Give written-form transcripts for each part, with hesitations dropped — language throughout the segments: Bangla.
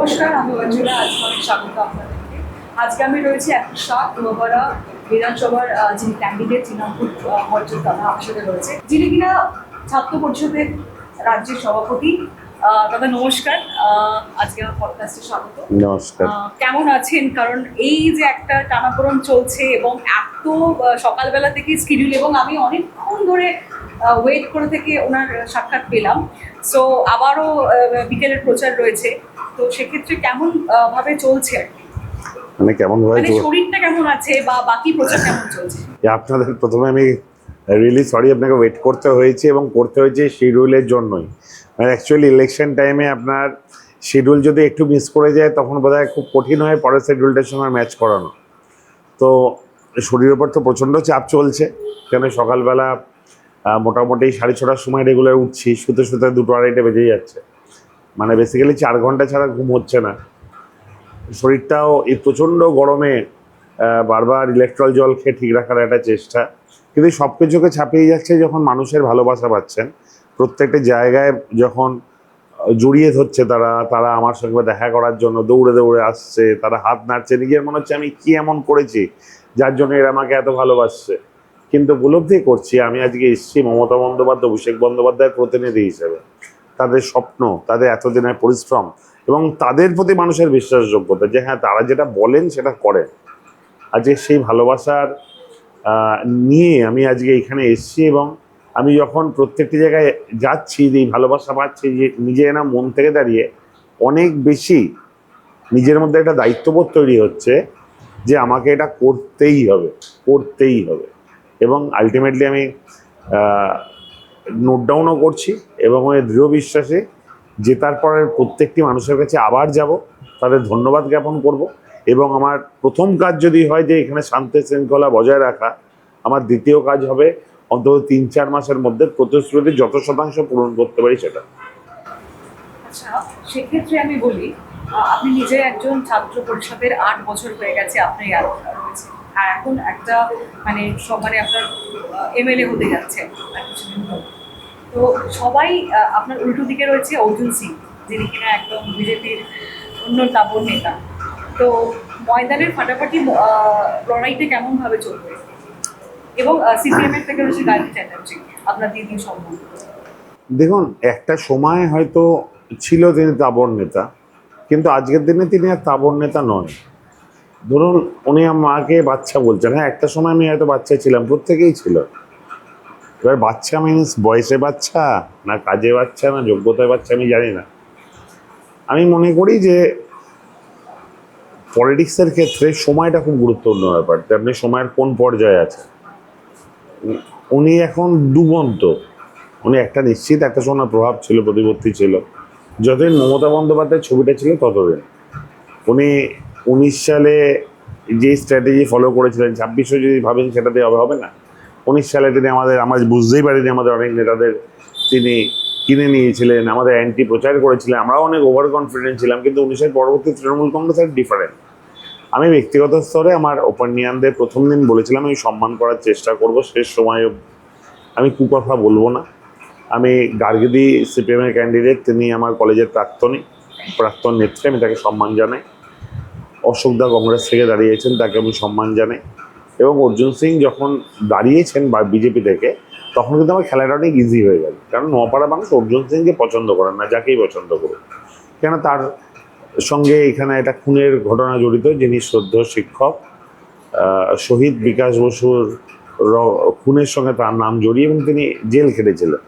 নমস্কার, আমি অঞ্জনা। আজকে অনেক স্বাগত আপনাদেরকে। আজকে আমি রয়েছি 107 নোয়াপাড়া বিধানসভার যিনি ক্যান্ডিডেট তৃণমূল মর্যাদা আমার সাথে রয়েছে, যিনি কিনা ছাত্র পরিষদের রাজ্যের সভাপতি। দাদা নমস্কার, আজকে আমার পডকাস্টে স্বাগত। নমস্কার। কেমন আছেন? কারণ এই যে একটা টানাপোড়েন চলছে এবং এত সকালবেলা থেকে স্কিডিউল, এবং আমি অনেকক্ষণ ধরে ওয়েট করে থেকে ওনার সাক্ষাৎ পেলাম। সো আবারও বিকেলের প্রচার রয়েছে, তো সেক্ষেত্রে কেমন ভাবে চলছে আর কি? মানে কেমন ভাবে মানে শরীরটা কেমন আছে বা বাকি প্রচার কেমন চলছে? আপনাদের প্রথমে আমি রিয়েলি সরি, আপনাকে ওয়েট করতে হয়েছে এবং করতে হয়েছে শিডিউলের জন্যই। মানে অ্যাকচুয়ালি ইলেকশন টাইমে আপনার শিডিউল যদি একটু মিস করে যায় তখন বোধহয় খুব কঠিন হয় পরের শিডিউলটার সঙ্গে ম্যাচ করানো। তো শরীরের ওপর তো প্রচণ্ড চাপ চলছে, কেন সকালবেলা মোটামুটি 6:30টার সময় রেগুলার উঠছি, শুতে শুতে 2-2:30 বেজে যাচ্ছে। মানে বেসিক্যালি 4 ঘন্টা ছাড়া ঘুম হচ্ছে না। শরীরটাও এই প্রচণ্ড গরমে বারবার ইলেকট্রল জল খেয়ে ঠিক রাখার একটা চেষ্টা, কিন্তু সব কিছুকে ছাপিয়ে যাচ্ছে যখন মানুষের ভালোবাসা পাচ্ছেন। প্রত্যেকটা জায়গায় যখন জড়িয়ে ধরছে তারা আমার সঙ্গে দেখা করার জন্য দৌড়ে দৌড়ে আসছে, তারা হাত নাড়ছে, নিজের মনে হচ্ছে আমি কি এমন করেছি যার জন্য এরা আমাকে এত ভালোবাসছে। কিন্তু উপলব্ধি করছি আমি আজকে এসেছি মমতা বন্দ্যোপাধ্যায়, অভিষেক বন্দ্যোপাধ্যায়ের প্রতিনিধি হিসেবে। তাদের স্বপ্ন, তাদের এতদিনের পরিশ্রম এবং তাদের প্রতি মানুষের বিশ্বাসযোগ্যতা যে হ্যাঁ তারা যেটা বলেন সেটা করেন, আজকে সেই ভালোবাসার নিয়ে আমি আজকে এখানে এসেছি। এবং আমি যখন প্রত্যেকটি জায়গায় যাচ্ছি এই ভালোবাসা পাচ্ছি, যে নিজে না মন থেকে দাঁড়িয়ে অনেক বেশি নিজের মধ্যে একটা দায়িত্ববোধ তৈরি হচ্ছে যে আমাকে এটা করতেই হবে, করতেই হবে। এবং আলটিমেটলি আমি নোট ডাউনও করছি এবং ওই দৃঢ় বিশ্বাসে জেতার পরের প্রত্যেকটি মানুষের কাছে আবার যাব, তাদের ধন্যবাদ জ্ঞাপন করব। এবং আমার প্রথম কাজ যদি হয় যে এখানে শান্তি শৃঙ্খলা বজায় রাখা, আমার দ্বিতীয় কাজ হবে অন্তত 3-4 মাসের মধ্যে প্রতিশ্রুতি যত শতাংশ পূরণ করতে পারি সেটা। আচ্ছা, সেক্ষেত্রে আমি বলি, আপনি নিজে একজন ছাত্র পরিষদের 8 বছর হয়ে গেছে আপনি রয়েছে, আর এখন একটা মানে মানে আপনার এমএলএ হতে যাচ্ছে আর কিছুদিন পর। তো সবাই আপনার উল্টো দিকে রয়েছে অর্জুন সিং, যিনি কিনা একদম বিজেপির অন্য তাবর নেতা। তো ময়দানের ফাটাফাটি লড়াইটা কেমনভাবে চলবে? এবং সিপিএমের থেকে রয়েছে গায়ত্রী চ্যাটার্জি, আপনার দিদি সম্বন্ধ। দেখুন, একটা সময় হয়তো ছিল তিনি তাবড় নেতা, কিন্তু আজকের দিনে তিনি আর তাবড় নেতা নয়। ধরুন উনি আমাকে বাচ্চা বলছেন, হ্যাঁ একটা সময় আমি হয়তো বাচ্চা ছিলাম, প্রত্যেকেই ছিল। এবার বাচ্চা মিনস বয়সে বাচ্চা না কাজে বাচ্চা না যোগ্যতায় বাচ্চা আমি জানি না। আমি মনে করি যে পলিটিক্সের ক্ষেত্রে সময়টা খুব গুরুত্বপূর্ণ ব্যাপার। আপনি সময়ের কোন পর্যায়ে আছে, উনি এখন ডুবন্ত। উনি একটা নিশ্চিত একটা সময় প্রভাব ছিল, প্রতিপত্তি ছিল। যতদিন মমতা বন্দ্যোপাধ্যায়ের ছবিটা ছিল ততদিন উনি 19 সালে যে স্ট্র্যাটেজি ফলো করেছিলেন, 26-ও যদি ভাবেন সেটাতে হবে না। 19 সালে তিনি আমরা বুঝতেই পারিনি, আমাদের অনেক নেতাদের তিনি কিনে নিয়েছিলেন, আমাদের অ্যান্টি প্রচার করেছিলেন, আমরাও অনেক ওভার কনফিডেন্ট ছিলাম। কিন্তু 19-এর পরবর্তী তৃণমূল কংগ্রেসের ডিফারেন্ট। আমি ব্যক্তিগত স্তরে আমার ওপিনিয়নদের প্রথম দিন বলেছিলাম আমি সম্মান করার চেষ্টা করব, শেষ সময় আমি কুকথা বলবো না। আমি গার্গিদি সিপিএমের ক্যান্ডিডেট, তিনি আমার কলেজের প্রাক্তন নেত্রী, আমি তাকে সম্মান জানাই। অশোকদা কংগ্রেস থেকে দাঁড়িয়েছেন, তাকে আমি সম্মান জানাই। এবং অর্জুন সিং যখন দাঁড়িয়েছেন বা বিজেপি থেকে, তখন কিন্তু আমার খেলাটা অনেক ইজি হয়ে গেল। কারণ নোয়াপাড়া মানুষ অর্জুন সিংকে পছন্দ করেন না, যাকেই পছন্দ করুন কেন তার সঙ্গে এখানে একটা খুনের ঘটনা জড়িত, যিনি শ্রদ্ধেয় শিক্ষক শহীদ বিকাশ বসুর খুনের সঙ্গে তার নাম জড়িয়ে এবং তিনি জেল খেটেছিলেন।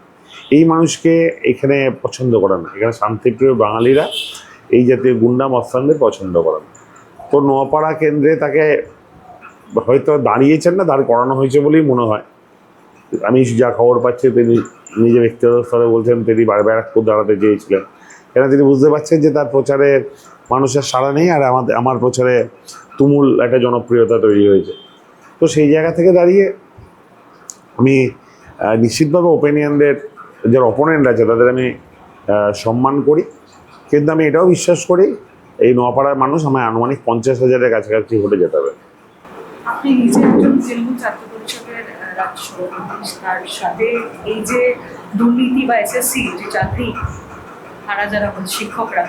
এই মানুষকে এখানে পছন্দ করে না, এখানে শান্তিপ্রিয় বাঙালিরা এই জাতীয় গুন্ডা মস্তানদের পছন্দ করেন। তো নোয়াপাড়া কেন্দ্রে তাকে হয়তো দাঁড়িয়েছেন না, দাঁড় করানো হয়েছে বলেই মনে হয়। আমি যা খবর পাচ্ছি তিনি নিজে ব্যক্তিগত স্তরে বলছেন তিনি বারবার দাঁড়াতে চেয়েছিলেন, কেন তিনি বুঝতে পারছেন যে তার প্রচারে মানুষের সাড়া নেই, আর আমার প্রচারে তুমুল একটা জনপ্রিয়তা তৈরি হয়েছে। তো সেই জায়গা থেকে দাঁড়িয়ে আমি নিশ্চিতভাবে ওপিনিয়নদের যারা অপোনেন্ট আছে তাদের আমি সম্মান করি, কিন্তু আমি এটাও বিশ্বাস করি এই নোয়াপাড়ার মানুষ আমায় আনুমানিক 50,000-এর কাছাকাছি ভোটে জেতাবে। আপনি নিজে একজন তৃণমূল ছাত্র পরিষদের রাজ্য সভাপতি, তার সাথে এই যে দুর্নীতি বা এসএসসি যে চাকরি হারা যারা শিক্ষকরা,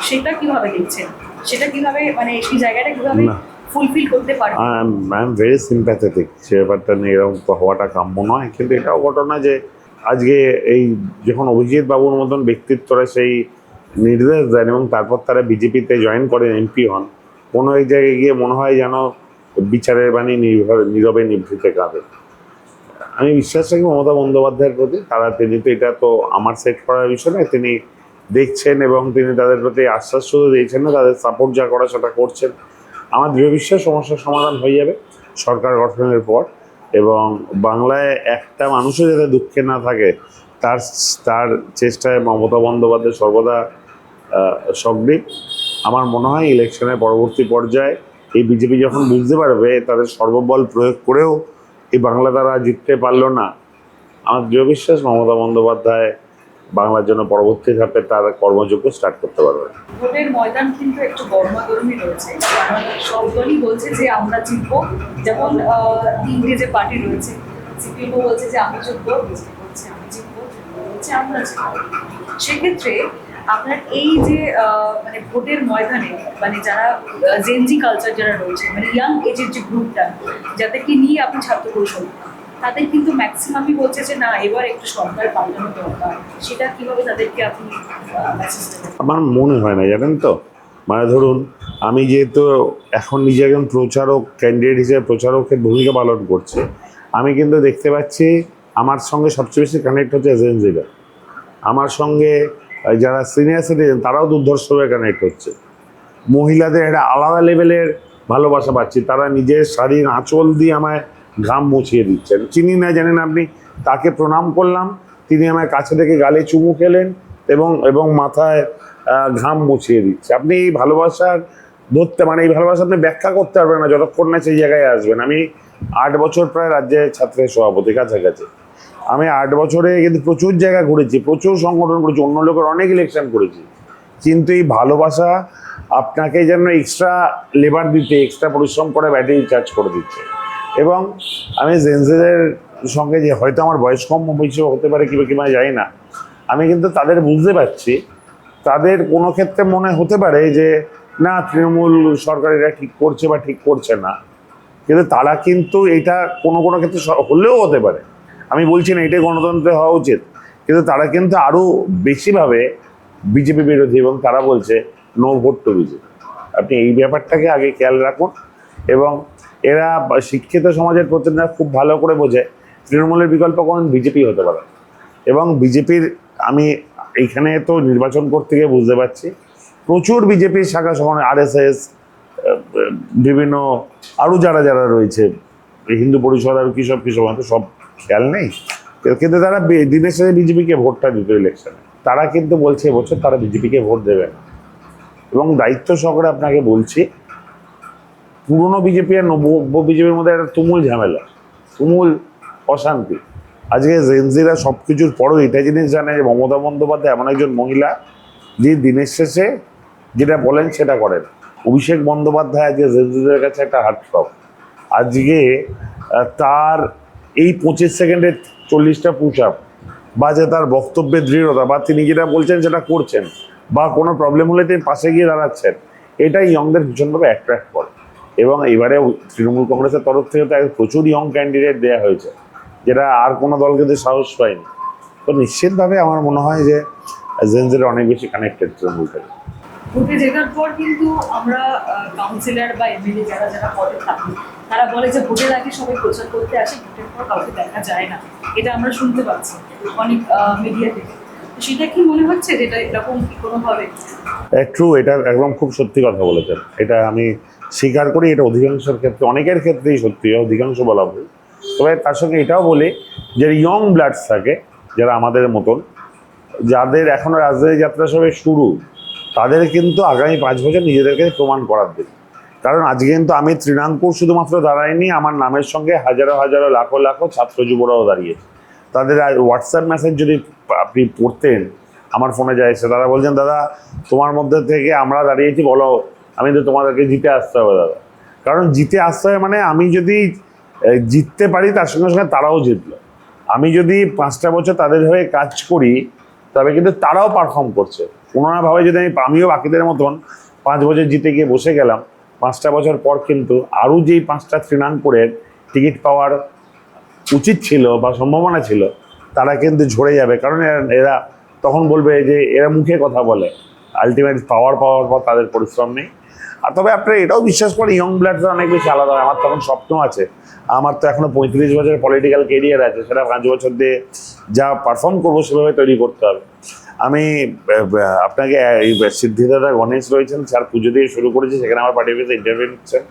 সেটা কিভাবে দেখছেন, সেটা কিভাবে মানে সেই জায়গাটা কিভাবে না। ফুলফিল করতে পারবে? আই এম ভেরি সিম্প্যাথেটিক, সে ব্যাপারটা নিয়ে এরকম তো হওয়াটা কাম্য নয়। কিন্তু এটাও ঘটনা যে আজকে এই যখন অভিজিৎ বাবুর মতন ব্যক্তিত্বরা সেই নির্দেশ দেন এবং তারপর তারা বিজেপিতে জয়েন করেন, এমপি হন, কোনো এক জায়গায় গিয়ে মনে হয় যেন বিচারের বাণী নীরবে নিভৃতে কাঁদে। আমি বিশ্বাস রাখি মমতা বন্দ্যোপাধ্যায়ের প্রতি, তিনি তো এটা তো আমার সেট করার বিষয় নয়, তিনি দেখছেন এবং তিনি তাদের প্রতি আশ্বাস শুধু দিয়েছেন না, তাদের সাপোর্ট যা করা সেটা করছেন। আমার দৃঢ় বিশ্বাস সমস্যার সমাধান হয়ে যাবে সরকার গঠনের পর, এবং বাংলায় একটা মানুষও যাতে দুঃখে না থাকে তার তার চেষ্টায় মমতা বন্দ্যোপাধ্যায় সর্বদা সক্রিয়। আমার মনে হয় ইলেকশনের পরবর্তী পর্যায়ে এই বিজেপি যখন বুঝতে পারবে তাদের সর্ববল প্রয়োগ করেও এই বাংলা তারা জিততে পারলো না, আমার দৃঢ় বিশ্বাস মমতা বন্দ্যোপাধ্যায় বাংলার জন্য পরবর্তী ধাপে তার কর্মযোগ্য স্টার্ট করতে পারবে। ভোটের ময়দান কিন্তু একটু গরমাগরমই রয়েছে, কারণ সব দলই বলছে যে আমরা জিতবো। যেমন তিনটে যে পার্টি রয়েছে, সিপিএমও বলছে যে আমি জিতবো, বিজেপি বলছে আমি জিতবো, তৃণমূল বলছে আমরা জিতবো। সেক্ষেত্রে আপনার এই যে মানে ভোটের ময়দানে মানে যারা জেনজি কালচার যারা রয়েছে, মানে ইয়াং এজের যে গ্রুপটা যাদেরকে নিয়ে আপনি ছাত্র পরিষদ, তাদের কিন্তু ম্যাক্সিমামই বলছে যে না এবার একটু সরকার পাল্টানো দরকার। সেটা কিভাবে তাদেরকে আপনি মেসেজ দেবেন? আমার মনে হয় না, জানেন তো, মানে ধরুন আমি যেহেতু এখন নিজে একজন প্রচারক, ক্যান্ডিডেট হিসেবে প্রচারকের ভূমিকা পালন করছি, আমি কিন্তু দেখতে পাচ্ছি আমার সঙ্গে সবচেয়ে বেশি কানেক্ট হচ্ছে এজেন্সিরা। আমার সঙ্গে যারা সিনিয়র সিটিজেন তারাও দুর্ধর্ষভাবে কানেক্ট হচ্ছে। মহিলাদের একটা আলাদা লেভেলের ভালোবাসা পাচ্ছি, তারা নিজের শাড়ির আঁচল দিয়ে আমায় ঘাম মুছিয়ে দিচ্ছেন। চিনি না জানেন আপনি, তাকে প্রণাম করলাম, তিনি আমায় কাছে থেকে গালে চুমু খেলেন এবং মাথায় ঘাম মুছিয়ে দিচ্ছে। আপনি এই ভালোবাসার ধরতে মানে এই ভালোবাসা আপনি ব্যাখ্যা করতে পারবেন না যতক্ষণ না সেই জায়গায় আসবেন। আমি 8 বছর প্রায় রাজ্যের ছাত্রের সভাপতি কাছাকাছি। আমি 8 বছরে কিন্তু প্রচুর জায়গা ঘুরেছি, প্রচুর সংগঠন করেছি, অন্য লোকের অনেক ইলেকশন করেছি, কিন্তু এই ভালোবাসা আপনাকে যেন এক্সট্রা লেবার দিতে, এক্সট্রা পরিশ্রম করে ব্যাটারি চার্জ করে দিচ্ছে। এবং আমি জেনজেদের সঙ্গে যে হয়তো আমার বয়স কম বেশি হতে পারে কিংবা জানি না, আমি কিন্তু তাদের বুঝতে পারছি, তাদের কোনো ক্ষেত্রে মনে হতে পারে যে না তৃণমূল সরকার এটা ঠিক করছে বা ঠিক করছে না, কিন্তু তারা কিন্তু এটা কোনো কোনো ক্ষেত্রে হলেও হতে পারে, আমি বলছি না এটাই গণতন্ত্রে হওয়া উচিত, কিন্তু তারা কিন্তু আরও বেশিভাবে বিজেপি বিরোধী এবং তারা বলছে নো ভোট টু বিজেপি। আপনি এই ব্যাপারটাকে আগে খেয়াল রাখুন। এবং এরা শিক্ষিত সমাজের প্রতিনিধিরা খুব ভালো করে বোঝে তৃণমূলের বিকল্প কোন বিজেপি হতে পারে। এবং বিজেপির আমি এইখানে তো নির্বাচন করতে গিয়ে বুঝতে পারছি প্রচুর বিজেপির শাখা সংগঠন, আরএসএস, বিভিন্ন আরও যারা যারা রয়েছে, হিন্দু পরিষদ আর কৃষক হয়তো সব খেয়াল নেই, কিন্তু তারা দিনের শেষে বিজেপিকে ভোটটা দিত ইলেকশনে। তারা কিন্তু বলছে এবছর তারা বিজেপিকে ভোট দেবে না। এবং দায়িত্ব সহকারে আপনাকে বলছি, পুরনো বিজেপি আর নব্য বিজেপির মধ্যে একটা তুমুল ঝামেলা, তুমুল অশান্তি। আজকে জেনজিরা সব কিছুর পরও এটা জিনিস জানে যে মমতা বন্দ্যোপাধ্যায় এমন একজন মহিলা যে দিনের শেষে যেটা বলেন সেটা করেন। অভিষেক বন্দ্যোপাধ্যায় আজকে জেনজিদের কাছে একটা হার্টথ্রব। আজকে তার এই 25 সেকেন্ডের 40টা পুশ আপ, বা যে তার বক্তব্যের দৃঢ়তা, বা তিনি যেটা বলছেন সেটা করছেন, বা কোনো প্রবলেম হলে তিনি পাশে গিয়ে দাঁড়াচ্ছেন, এটাই ইয়ংদের ভীষণভাবে অ্যাট্রাক্ট করে। এবং এবারে তৃণমূল কংগ্রেসের তরফ থেকে তো প্রচুর ইয়ং ক্যান্ডিডেট দেওয়া হয়েছে, যেটা আর কোনো দল কিন্তু সাহস পায়নি। তো নিশ্চিতভাবে আমার মনে হয় যে জেনজিরা অনেক বেশি কানেক্টেড তৃণমূল থেকে। ভোটে জেতার পর কিন্তু আমরা কাউন্সিলর বা এমএলএ যারা যারা পদে থাকি তারা বলে যে ভোটের আগে সবাই প্রচার করতে আসে, ভোটের পর কাউকে দেখা যায় না। এটা আমরা শুনতে পাচ্ছি অনেক মিডিয়া থেকে। সেটা কি মনে হচ্ছে যেটা এরকম কি কোনোভাবে? ট্রু, এটা একদম খুব সত্যি কথা বলেছেন, এটা আমি স্বীকার করি। এটা অধিকাংশের ক্ষেত্রে, অনেকের ক্ষেত্রেই সত্যি, অধিকাংশ বলা ভুল। তবে তার সঙ্গে এটাও বলি যে ইয়ং ব্লাডস থাকে যারা আমাদের মতন, যাদের এখনও রাজনীতি যাত্রা সবে শুরু, তাদের কিন্তু আগামী 5 বছর নিজেদেরকে প্রমাণ করার দিন। কারণ আজকে কিন্তু আমি তৃণাঙ্কুর শুধুমাত্র দাঁড়াইনি, আমার নামের সঙ্গে হাজারো হাজারো লাখো লাখো ছাত্র যুবরাও দাঁড়িয়েছে। তাদের হোয়াটসঅ্যাপ মেসেজ যদি আপনি পড়তেন, আমার ফোনে যায় এসে তারা বলছেন দাদা তোমার মধ্যে থেকে আমরা দাঁড়িয়েছি, বলো আমি তো তোমাদেরকে জিতে আসতে হবে দাদা। কারণ জিতে আসতে হবে মানে আমি যদি জিততে পারি তার সঙ্গে সঙ্গে তারাও জিতলো। আমি যদি 5টা বছর তাদের হয়ে কাজ করি তবে কিন্তু তারাও পারফর্ম করছে। কোনোভাবে যদি আমিও বাকিদের মতন 5 বছর জিতে গিয়ে বসে গেলাম, 5টা বছর পর কিন্তু আরও যেই 5টা তৃণাঙ্কুরের টিকিট পাওয়ার উচিত ছিল বা সম্ভাবনা ছিল, তারা কিন্তু ঝরে যাবে। কারণ এরা তখন বলবে যে এরা মুখে কথা বলে, আলটিমেট পাওয়ার পর তাদের পরিশ্রম নেই। আর তবে আপনারা এটাও বিশ্বাস করেন, ইয়ং ব্লাডরা অনেক বেশি আলাদা হয়। আমার তখন স্বপ্ন আছে, আমার তো এখনো 35 বছরের পলিটিক্যাল কেরিয়ার আছে, সেটা 5 বছর দিয়ে যা পারফর্ম করবো সেভাবে তৈরি করতে হবে। আমি আপনাকে এই সিদ্ধিদাদা গণেশ রয়েছেন, স্যার পুজো দিয়ে শুরু করেছি, সেখানে আমার পার্টি অফিসে ইন্টারভিউ নিচ্ছেন।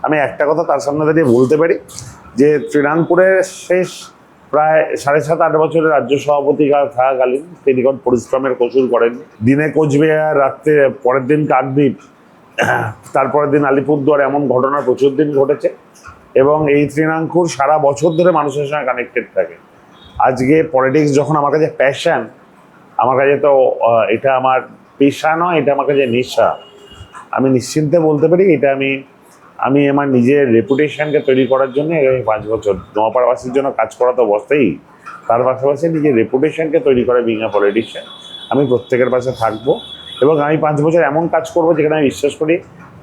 আমি একটা কথা তার সামনে দাঁড়িয়ে বলতে পারি যে তৃণাঙ্কুরের শেষ প্রায় 7.5-8 বছরের রাজ্য সভাপতি থাকাকালীন তিনি কোন পরিশ্রমের কসুর করেন। দিনে কোচবিহার, রাত্রে পরের দিন কাকদ্বীপ, তারপরের দিন আলিপুরদুয়ার, এমন ঘটনা প্রচুর দিন ঘটেছে। এবং এই তৃণাঙ্কুর সারা বছর ধরে মানুষের সঙ্গে কানেক্টেড থাকে। আজকে পলিটিক্স যখন আমার কাছে প্যাশন, আমার কাছে তো এটা আমার পেশা নয়, এটা আমার কাছে নেশা। আমি নিশ্চিন্তে বলতে পারি এটা আমি আমার নিজের রেপুটেশনকে তৈরি করার জন্য এই 5 বছর নোয়াপাড়াবাসীর জন্য কাজ করা তো অবস্থায়, তার পাশাপাশি নিজের রেপুটেশনকে তৈরি করে বিং আ পলিটিশিয়ান আমি প্রত্যেকের পাশে থাকবো। এবং আমি 5 বছর এমন কাজ করবো যেখানে আমি বিশ্বাস করি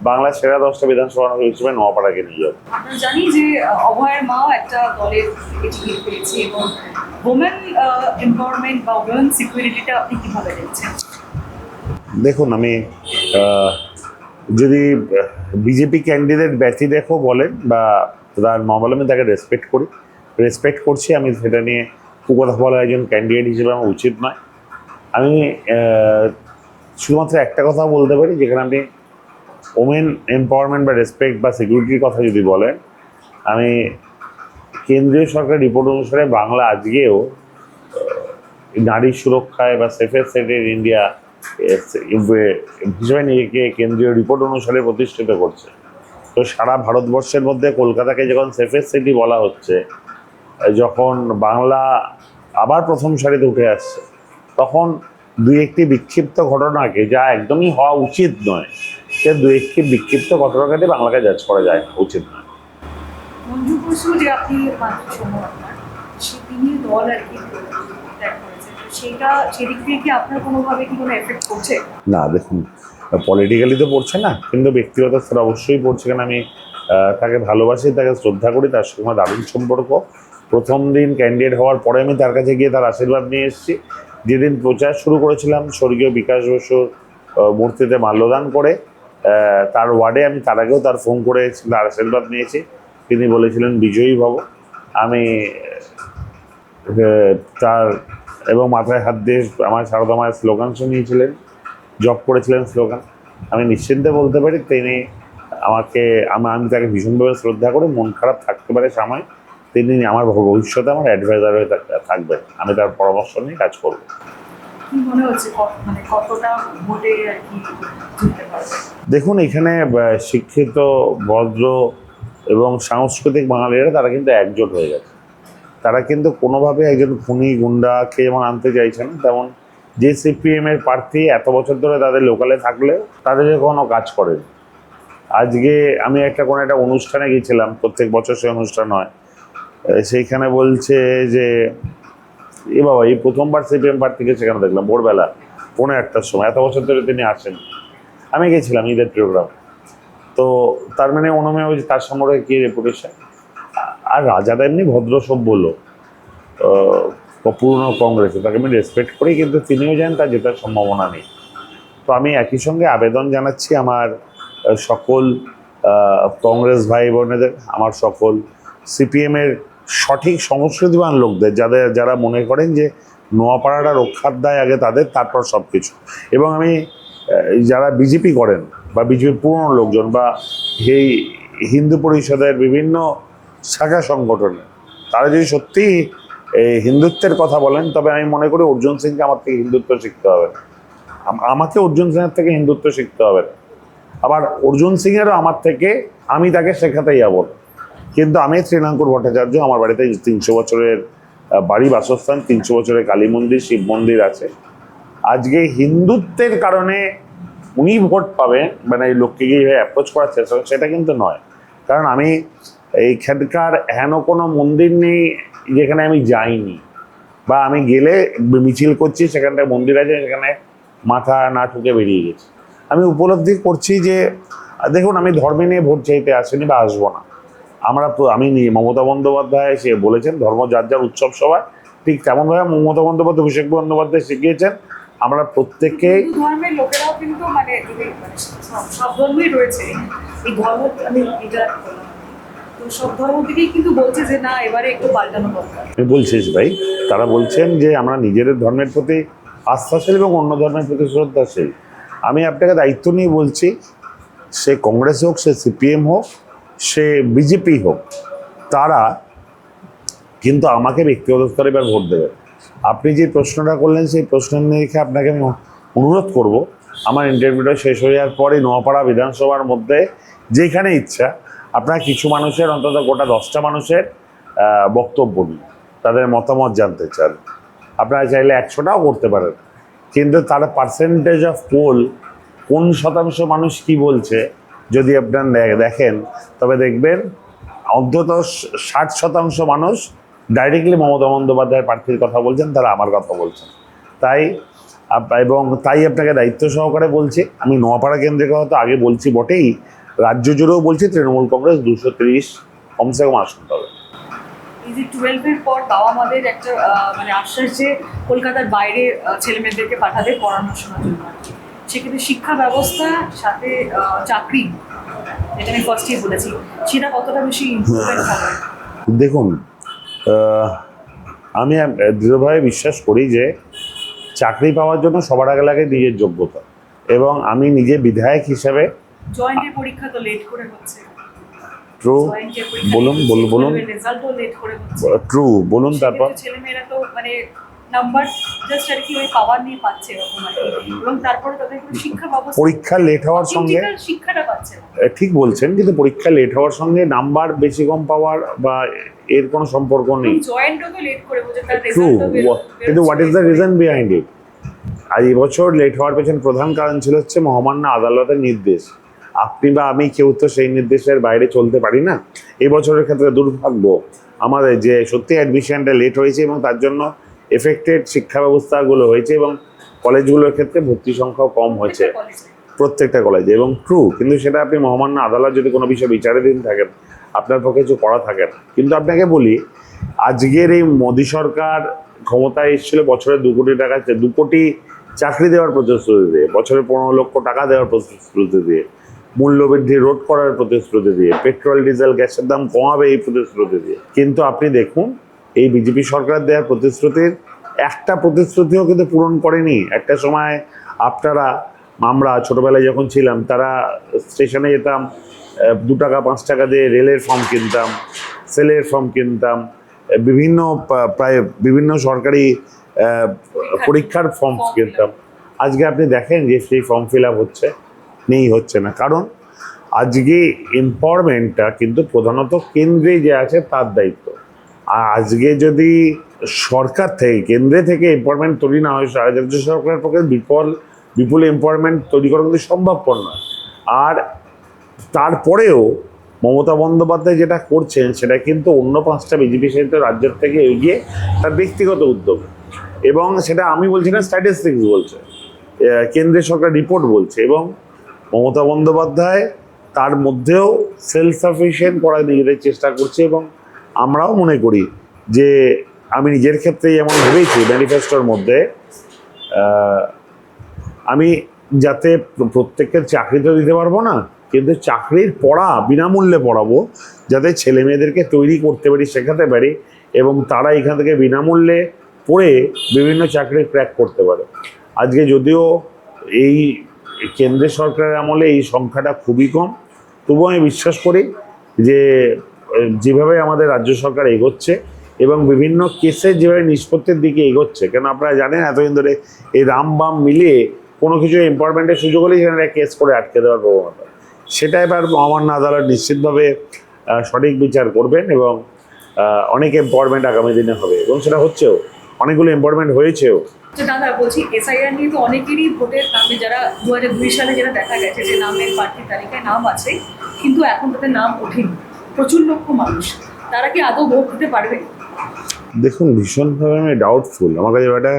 বাংলার সেরা 10টা বিধানসভা হিসেবে নোয়াপাড়াকে নিয়ে যাবো। আমরা জানি যে অভয়ের মাও একটা দলের টিকিট পেয়েছে, এবং ওমেন এম্পাওয়ারমেন্ট বা ওমেন সিকিউরিটিটা আপনি কিভাবে দেখছেন? দেখুন, আমি যদি বিজেপি ক্যান্ডিডেট ব্যতিরেকও বলেন বা তার মঙ্গল, আমি তাকে রেসপেক্ট করছি। আমি সেটা নিয়ে খুব কথা বলা একজন ক্যান্ডিডেট হিসেবে আমার উচিত নয়। আমি শুধুমাত্র একটা কথা বলতে পারি, যেখানে আপনি ওমেন এম্পাওয়ারমেন্ট বা রেসপেক্ট বা সিকিউরিটির কথা যদি বলেন, আমি কেন্দ্রীয় সরকারের রিপোর্ট অনুসারে বাংলা আজকেও নারী সুরক্ষায় বা সেফেস্ট স্টেট ইন ইন্ডিয়া হিসেবে নিজেকে কেন্দ্রীয় রিপোর্ট অনুসারে প্রতিষ্ঠিত করছে। তো সারা ভারতবর্ষের মধ্যে কলকাতাকে যখন সেফেস্ট সিটি বলা হচ্ছে, যখন বাংলা আবার প্রথম সারিতে উঠে আসছে, তখন দুই একটি বিক্ষিপ্ত ঘটনাকে, যা একদমই হওয়া উচিত নয়, সে দুই একটি বিক্ষিপ্ত ঘটনাকে বাংলাকে জাজ করা যায় উচিত নয়। মঞ্জু বসু যে আপনি তিনি দল আর কি ত্যাগ করেছে, সেটা সেদিক থেকে কি আপনার কোনোভাবে কি কোনো এফেক্ট করছে? না, দেখুন, পলিটিক্যালি তো পড়ছে না, কিন্তু ব্যক্তিগত স্তরে অবশ্যই পড়ছে। কেন, আমি তাকে ভালোবাসি, তাকে শ্রদ্ধা করি, তার সঙ্গে দারুণ সম্পর্ক। প্রথম দিন ক্যান্ডিডেট হওয়ার পরে আমি তার কাছে গিয়ে তার আশীর্বাদ নিয়ে এসেছি। যেদিন প্রচার শুরু করেছিলাম, স্বর্গীয় বিকাশ বসুর মূর্তিতে মাল্যদান করে তার ওয়ার্ডে আমি তার আগেও তার ফোন করে তার আশীর্বাদ নিয়েছি। তিনি বলেছিলেন বিজয়ী ভব। আমি তার এবং মাথায় হাত দিয়ে আমার সারদা মায়ের স্লোগান শুনিয়েছিলেন, জব করেছিলেন স্লোগান। আমি নিশ্চিন্তে বলতে পারি তিনি আমি তাকে ভীষণভাবে শ্রদ্ধা করি। মন খারাপ থাকতে পারে সময়, তিনি আমার ভবিষ্যতে আমার অ্যাডভাইজার হয়ে থাকবেন। আমি তার পরামর্শ নিয়ে কাজ করব। কি মনে হচ্ছে মানে কতটা ভোটে আর কি জিততে পারবে? দেখুন, এখানে শিক্ষিত, ভদ্র এবং সাংস্কৃতিক বাঙালিরা তারা কিন্তু একজোট হয়ে গেছে। তারা কিন্তু কোনোভাবে একজন খুনি গুন্ডাকে যেমন আনতে চাইছে না, তেমন যে সিপিএমের প্রার্থী এত বছর ধরে তাদের লোকালে থাকলেও তাদের কোনো কাজ করেনি। আজকে আমি কোনো একটা অনুষ্ঠানে গিয়েছিলাম, প্রত্যেক বছর সে অনুষ্ঠান হয়, সেইখানে বলছে যে বাবা, এই প্রথমবার সিপিএম প্রার্থীকে সেখানে দেখলাম ভোরবেলা 1:30টার সময়। এত বছর ধরে তিনি আসেন। আমি গেছিলাম ঈদের প্রোগ্রাম। তো তার মানে অনুমেয় তার সম্পর্কে কী রেপুটেশন। আর রাজাদা এমনি ভদ্র সভ্য লোক, পুরনো কংগ্রেসে, তাকে আমি রেসপেক্ট করি, কিন্তু তিনিও জানেন তার জেতার সম্ভাবনা নেই। তো আমি একই সঙ্গে আবেদন জানাচ্ছি আমার সকল কংগ্রেস ভাই বোনেদের, আমার সকল সিপিএমের সঠিক সংস্কৃতিবান লোকদের, যারা মনে করেন যে নোয়াপাড়াটা রক্ষার দায় আগে তাদের, তারপর সব কিছু। এবং আমি যারা বিজেপি করেন বা বিজেপির পুরনো লোকজন বা এই হিন্দু পরিষদের বিভিন্ন শাখা সংগঠনে, তারা যদি সত্যি হিন্দুত্বের কথা বলেন, তবে আমি মনে করি অর্জুন সিংকে আমার থেকে হিন্দুত্ব শিখতে হবে। আমাকে অর্জুন সিংয়ের থেকে হিন্দুত্ব শিখতে হবে। আবার অর্জুন সিংয়েরও আমার থেকে, আমি তাকে শেখাতে যাব। কিন্তু আমি তৃণাঙ্কুর ভট্টাচার্য, আমার বাড়িতে 300 বছরের বাড়ি, বাসস্থান, 300 বছরের কালী মন্দির, শিব মন্দির আছে। আজকে হিন্দুত্বের কারণে উনি ভোট পাবেন, মানে এই লোককে গিয়ে অ্যাপ্রোচ করার চেষ্টা, সেটা কিন্তু নয়। কারণ আমি এইখানকার হেন কোনো মন্দির নেই যেখানে আমি যাইনি, বা আমি গেলে মিছিল করছি, সেখানটায় মন্দির আছে, সেখানে মাথা না ঠুকে বেরিয়ে গেছে। আমি উপলব্ধি করছি যে দেখুন, আমি ধর্মে নিয়ে ভোট চাইতে আসিনি বা আসবো না। আমি মমতা বন্দ্যোপাধ্যায় সে বলেছেন ধর্ম যার যার উৎসব সভায়, ঠিক তেমনভাবে মমতা বন্দ্যোপাধ্যায় অভিষেক বন্দ্যোপাধ্যায় শিখিয়েছেন আমরা প্রত্যেককেই। হিন্দু ধর্মের লোকেরাও কিন্তু মানে যদি মানে সব ধর্মই রয়েছে, এই ধর্ম আমি এটা তো সব ধর্ম থেকেই কিন্তু বলছে যে না এবারে একটু পাল্টানো দরকার। আমি বলছি ভাই, তারা বলছেন যে আমরা নিজেদের ধর্মের প্রতি আস্থাশীল এবং অন্য ধর্মের প্রতি শ্রদ্ধাশীল। আমি আপনাকে দায়িত্ব নিয়ে বলছি, সে কংগ্রেস হোক, সে সিপিএম হোক, সে বিজেপি হোক, তারা কিন্তু আমাকে ব্যক্তিগত স্তরে এবার ভোট দেবে। আপনি যে প্রশ্নটা করলেন সেই প্রশ্নের নিরিখে আপনাকে আমি অনুরোধ করব, আমার ইন্টারভিউটা শেষ হয়ে যাওয়ার পরে নোয়াপাড়া বিধানসভার মধ্যে যেখানে ইচ্ছা আপনারা কিছু মানুষের, অন্তত গোটা 10টা মানুষের বক্তব্য নিন, তাদের মতামত জানতে চান। আপনারা চাইলে 100টাও করতে পারেন, কিন্তু তার পার্সেন্টেজ অফ পোল কোন শতাংশ মানুষ কি বলছে যদি আপনার দেখেন, তবে দেখবেন অন্তত 60% মানুষ ডাইরেক্টলি মমতা বন্দ্যোপাধ্যায়ের প্রার্থীর কথা বলছেন, তারা আমার কথা বলছেন। তাই আপনাকে দায়িত্ব সহকারে বলছি, আমি নোয়াপাড়া কেন্দ্রের কথা তো আগে বলছি বটেই, রাজ্য জুড়েও বলছি তৃণমূল কংগ্রেস 230 কমসে কম আসন পাবে। এই যে 12-এর পর বাবা মাদের একটা মানে আশ্বাস যে কলকাতার বাইরে ছেলে মেয়েদেরকে পাঠাবে পড়াশোনার জন্য, সেক্ষেত্রে শিক্ষা ব্যবস্থা সাথে চাকরি, যেটা আমি ফার্স্টেই বলেছি, সেটা কতটা বেশি ইম্প্রুভমেন্ট হবে? দেখুন, আমি দৃঢ়ভাবে বিশ্বাস করি যে চাকরি পাওয়ার জন্য সবার আগে লাগে নিজের যোগ্যতা, এবং আমি নিজে বিধায়ক হিসাবে। জয়েন্টের পরীক্ষা তো লেট করে হচ্ছে। ট্রু, বলুন রেজাল্টও লেট করে হচ্ছে। ট্রু, বলুন। তারপর ছেলেমেয়েরা তো মানে নাম্বার জাস্ট আর কি ওই পাওয়ার নিয়ে পাচ্ছে এরকম আর কি, এবং তারপরে তাদের কোনো শিক্ষা ব্যবস্থা, পরীক্ষা লেট হওয়ার সঙ্গে শিক্ষাটা পাচ্ছে না। ঠিক বলছেন, কিন্তু পরীক্ষা লেট হওয়ার সঙ্গে নাম্বার বেশি কম পাওয়ার বা এর কোনো সম্পর্ক নেই। জয়েন্টও তো লেট করে হচ্ছে, তার ট্রু, রেজাল্টও কিন্তু what is the reason behind it? আর এই বছর লেট হওয়ার পেছনে প্রধান কারণ ছিল হচ্ছে মহামান্য আদালতের নির্দেশ। আপনি বা আমি কেউ তো সেই নির্দেশের বাইরে চলতে পারি না। এই বছরের ক্ষেত্রে দুর্ভাগ্য আমাদের যে সত্যি অ্যাডমিশনটা লেট হয়েছে এবং তার জন্য এফেক্টেড শিক্ষা ব্যবস্থাগুলো হয়েছে, এবং কলেজগুলোর ক্ষেত্রে ভর্তি সংখ্যাও কম হয়েছে প্রত্যেকটা কলেজে, এবং ট্রু। কিন্তু সেটা আপনি মহামান্য আদালত যদি কোনো বিষয় বিচারাধীন থাকেন, আপনার পক্ষে কিছু করা থাকে না। কিন্তু আপনাকে বলি, আজকের এই মোদী সরকার ক্ষমতায় এসেছিল বছরে 2 কোটি টাকা, 2 কোটি চাকরি দেওয়ার প্রতিশ্রুতি দিয়ে, বছরে 15 লক্ষ টাকা দেওয়ার প্রতিশ্রুতি দিয়ে, মূল্যবৃদ্ধি রোধ করার প্রতিশ্রুতি দিয়ে, পেট্রোল ডিজেল গ্যাসের দাম কমাবে এই প্রতিশ্রুতি দিয়ে। কিন্তু আপনি দেখুন, এই বিজেপি সরকার দেওয়ার প্রতিশ্রুতির একটা প্রতিশ্রুতিও কিন্তু পূরণ করেনি। একটা সময় আমরা ছোটবেলায় যখন ছিলাম, তারা স্টেশনে যেতাম, 2 টাকা 5 টাকা দিয়ে রেলের ফর্ম কিনতাম, সেলের ফর্ম কিনতাম, বিভিন্ন সরকারি পরীক্ষার ফর্ম কিনতাম। আজকে আপনি দেখেন যে সেই ফর্ম ফিল আপ হচ্ছে না, কারণ আজকে এমপাওয়ারমেন্টটা কিন্তু প্রধানত কেন্দ্রে যে আছে তার দায়িত্ব। আর আজকে যদি সরকার থেকে, কেন্দ্রে থেকে এমপাওয়ারমেন্ট তৈরি না হয়, রাজ্য সরকারের পক্ষে বিপুল এমপাওয়ারমেন্ট তৈরি করা কিন্তু সম্ভবপর নয়। আর তারপরেও মমতা বন্দ্যোপাধ্যায় যেটা করছেন সেটা কিন্তু অন্য 5টা বিজেপি শাসিত রাজ্যের থেকে এগিয়ে, তার ব্যক্তিগত উদ্যোগ। এবং সেটা আমি বলছি না, স্ট্যাটিস্টিক্স বলছে, কেন্দ্রীয় সরকার রিপোর্ট বলছে। এবং মমতা বন্দ্যোপাধ্যায় তার মধ্যেও সেলফ সাফিসিয়েন্ট করার নিজেদের চেষ্টা করছে, এবং আমরাও মনে করি যে, আমি নিজের ক্ষেত্রে যেমন ভেবেছি ম্যানিফেস্টোর মধ্যে, আমি যাতে প্রত্যেকের চাকরি তো দিতে পারবো না, কিন্তু চাকরির পড়া বিনামূল্যে পড়াবো, যাতে ছেলে মেয়েদেরকে তৈরি করতে পারি, শেখাতে পারি, এবং তারা এখান থেকে বিনামূল্যে পড়ে বিভিন্ন চাকরি ক্র্যাক করতে পারে। আজকে যদিও এই কেন্দ্রের সরকারের আমলে এই সংখ্যাটা খুবই কম, তবুও আমি বিশ্বাস করি যে যেভাবে আমাদের রাজ্য সরকার এগোচ্ছে এবং বিভিন্ন কেসের যেভাবে নিষ্পত্তির দিকে এগোচ্ছে, কেন আপনারা জানেন এতদিন ধরে এই রাম বাম মিলিয়ে কোনো কিছু এমপাওয়ারমেন্টের সুযোগ হলেই সেখানে কেস করে আটকে দেওয়ার প্রবণতা, সেটা এবার মহামান্য আদালত নিশ্চিতভাবে সঠিক বিচার করবেন, এবং অনেক এমপাওয়ারমেন্ট আগামী দিনে হবে, এবং সেটা হচ্ছেও, অনেকগুলো এমপাওয়ারমেন্ট হয়েছেও। দাদা বলছি, এসআইআর নিয়ে তো অনেকেরই ভোটের নামে, যারা 2002 সালে যেটা দেখা গেছে যে নামের প্রার্থীর তালিকায় নাম আছে কিন্তু এখন তাদের নাম ওঠেনি, প্রচুর লক্ষ মানুষ, তারা কি আদৌ ভোট দিতে পারবে? দেখুন, ভীষণভাবে আমি ডাউটফুল। আমার কাছে একটা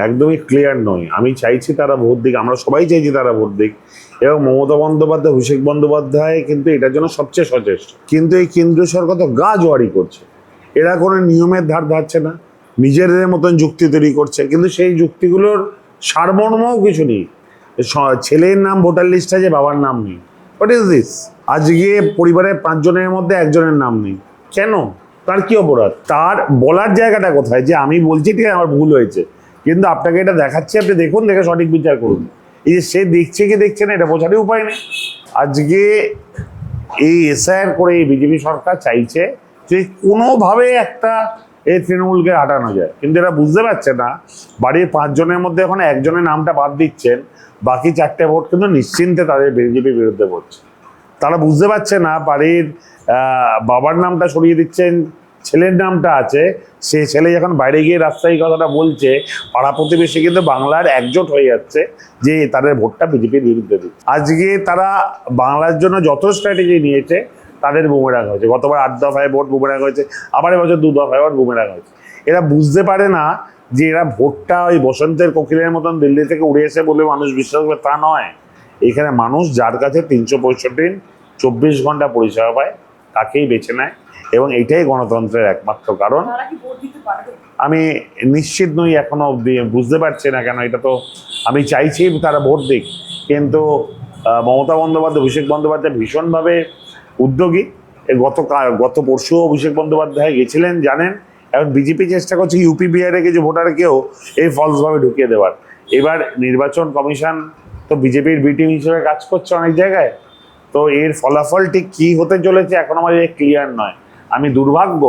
একদমই ক্লিয়ার নই। আমি চাইছি তারা ভোট দিক, আমরা সবাই চাইছি তারা ভোট দিক, এবং মমতা বন্দ্যোপাধ্যায়, অভিষেক বন্দ্যোপাধ্যায় কিন্তু এটার জন্য সবচেয়ে সচেষ্ট। কিন্তু এই কেন্দ্রীয় সরকার তো গা জোয়ারি করছে, এরা কোনো নিয়মের ধার ধারছে না, নিজেদের মতন যুক্তি তৈরি করছে, কিন্তু সেই যুক্তিগুলোর সারমর্মও কিছু নেই। ছেলের নাম ভোটার লিস্ট আছে, বাবার নাম নেই। What is this? আজকে পরিবারের 5 জনের মধ্যে 1 জনের নাম নেই, কেন? তার কি অপরাধ? তার বলার জায়গাটা কোথায় যে আমি বলছি ঠিক আছে আমার ভুল হয়েছে, কিন্তু আপনাকে এটা দেখাচ্ছে, আপনি দেখুন, দেখে সঠিক বিচার করুন। এই যে সে দেখছে কি দেখছে না এটা বোঝারই উপায় নেই। আজকে এই এসআইআর করে এই বিজেপি সরকার চাইছে যে কোনোভাবে একটা এই তৃণমূলকে হাঁটানো যায়, কিন্তু এরা বুঝতে পারছে না বাড়ির 5 জনের মধ্যে এখন 1 জনের নামটা বাদ দিচ্ছেন, বাকি 4টে ভোট কিন্তু নিশ্চিন্তে তাদের বিজেপির বিরুদ্ধে পড়ছে। তারা বুঝতে পারছে না বাড়ির বাবার নামটা সরিয়ে দিচ্ছেন, ছেলের নামটা আছে, সে ছেলে যখন বাইরে গিয়ে রাস্তায় কথাটা বলছে, পাড়া প্রতিবেশী কিন্তু বাংলার একজোট হয়ে যাচ্ছে যে তাদের ভোটটা বিজেপির বিরুদ্ধে দিচ্ছে। আজকে তারা বাংলার জন্য যত স্ট্র্যাটেজি নিয়েছে তাদের বুমেরাং হয়েছে। গতবার 8 দফায় ভোট বুমেরাং হয়েছে, আবার এবছর 2 দফায় ভোট বুমেরাং হয়েছে। এরা বুঝতে পারে না যে এরা ভোটটা ওই বসন্তের কোকিলের মতন দিল্লি থেকে উড়ে এসে বলে মানুষ বিশ্বাস করবে তা নয়। এখানে মানুষ যার কাছে 365 24 ঘন্টা পরিষেবা পায় তাকেই বেছে নেয়, এবং এইটাই গণতন্ত্রের একমাত্র কারণ। তারা কি ভোট দিতে পারবে? আমি নিশ্চিত নই এখনো অবধি, বুঝতে পারছি না কেন। এটা তো আমি চাইছি তারা ভোট দিক, কিন্তু মমতা বন্দ্যোপাধ্যায়, অভিষেক বন্দ্যোপাধ্যায় ভীষণভাবে উদ্যোগী। গত পরশু অভিষেক বন্দ্যোপাধ্যায় গেছিলেন, জানেন। এখন বিজেপি চেষ্টা করছে ইউপি বিহারে কিছু ভোটারকেও এই ফলসভাবে ঢুকিয়ে দেওয়ার। এবার নির্বাচন কমিশন তো বিজেপির বি টিম হিসেবে কাজ করছে অনেক জায়গায়, তো এর ফলাফল ঠিক কী হতে চলেছে এখন আমার ক্লিয়ার নয়। আমি দুর্ভাগ্য,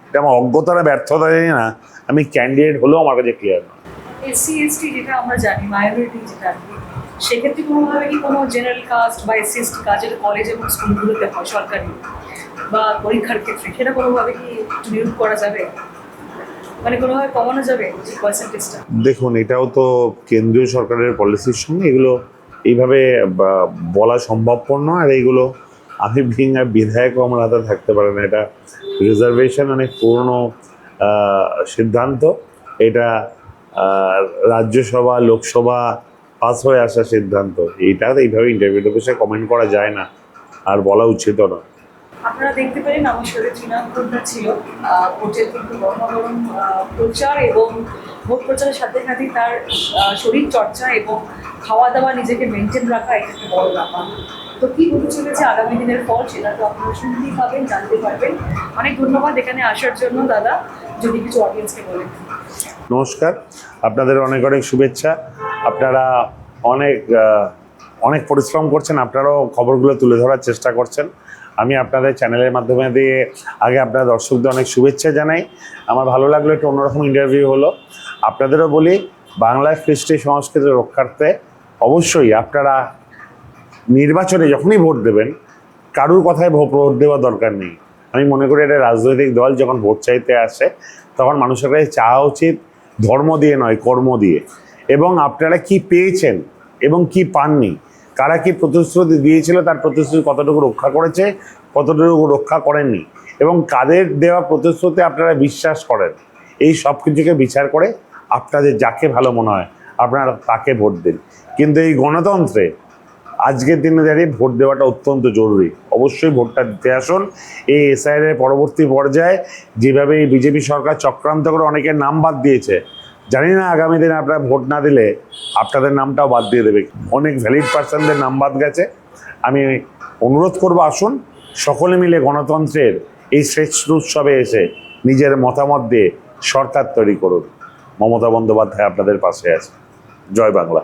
এটা আমার অজ্ঞতার ব্যর্থতা জানি না, আমি ক্যান্ডিডেট হলেও আমার কাছে ক্লিয়ার নয়। এসসি এসটি যেটা আমরা জানি মাইনরিটি যেটা আর কি, সেক্ষেত্রে কোনোভাবে কি কোনো জেনারেল কাস্ট বা এসসি এসটি কাজ যেটা কলেজ এবং স্কুলগুলোতে হয় সরকারি বা পরীক্ষার ক্ষেত্রে, সেটা কোনোভাবে কি একটু নিয়োগ করা যাবে, মানে কোনোভাবে কমানো যাবে পার্সেন্টেজটা? দেখুন, এটাও তো কেন্দ্রীয় সরকারের পলিসির সঙ্গে এগুলো এইভাবে বলা সম্ভবপর নয়। আর এইগুলো আমি বিধায়কও আমার হাতে থাকতে পারে না। এটা রিজার্ভেশন অনেক পুরনো সিদ্ধান্ত। এটা রাজ্যসভা লোকসভা পাস হয়ে আসা সিদ্ধান্ত। এইটা এইভাবে ইন্টারভিউতে বসে কমেন্ট করা যায় না, আর বলা উচিত না। আপনারা দেখতে পেলেন আমার শরীরে তৃণমূলটা ছিল ভোটের কিন্তু গণগণ প্রচার এবং ভোট প্রচারের সাথে সাথে তার শরীর চর্চা এবং খাওয়া দাওয়া নিজেকে মেনটেন রাখা, এটা একটা বড় ব্যাপার। তো কী হতে চলেছে আগামী দিনের ফল, সেটা তো আপনারা শুনতেই পাবেন, জানতে পারবেন। অনেক ধন্যবাদ এখানে আসার জন্য দাদা, যদি কিছু অডিয়েন্সকে বলেন। নমস্কার, আপনাদের অনেক অনেক শুভেচ্ছা। আপনারা অনেক পরিশ্রম করছেন, আপনারাও খবরগুলো তুলে ধরার চেষ্টা করছেন। আমি আপনাদের চ্যানেলের মাধ্যমে দিয়ে আগে আপনারা দর্শকদের অনেক শুভেচ্ছা জানাই। আমার ভালো লাগলো, একটু অন্যরকম ইন্টারভিউ হলো। আপনাদেরও বলি, বাংলার কৃষ্টি সংস্কৃতি রক্ষার্থে অবশ্যই আপনারা নির্বাচনে যখনই ভোট দেবেন, কারুর কথায় ভোট দেওয়ার দরকার নেই। আমি মনে করি এটা রাজনৈতিক দল যখন ভোট চাইতে আসে তখন মানুষের কাছে চাওয়া উচিত ধর্ম দিয়ে নয়, কর্ম দিয়ে। এবং আপনারা কি পেয়েছেন এবং কি পাননি, কারা কি প্রতিশ্রুতি দিয়েছিল, তার প্রতিশ্রুতি কতটুকু রক্ষা করেছে, কতটুকু রক্ষা করেননি, এবং কাদের দেওয়া প্রতিশ্রুতি আপনারা বিশ্বাস করেন, এই সব কিছুকে বিচার করে আপনাদের যাকে ভালো মনে হয় আপনারা তাকে ভোট দিন। কিন্তু এই গণতন্ত্রে আজকের দিনে দাঁড়িয়ে ভোট দেওয়াটা অত্যন্ত জরুরি। অবশ্যই ভোটটা দিতে আসুন। এই এসআইআর পরবর্তী পর্যায়ে যেভাবে এই বিজেপি সরকার চক্রান্ত করে অনেকের নাম বাদ দিয়েছে, জানি না আগামী দিনে আপনারা ভোট না দিলে আপনাদের নামটাও বাদ দিয়ে দেবে। অনেক ভ্যালিড পার্সনদের নাম বাদ গেছে। আমি অনুরোধ করবো, আসুন সকলে মিলে গণতন্ত্রের এই শ্রেষ্ঠ উৎসবে এসে নিজের মতামত দিয়ে সরকার তৈরি করুন। মমতা বন্দ্যোপাধ্যায় আপনাদের পাশে আছে। জয় বাংলা।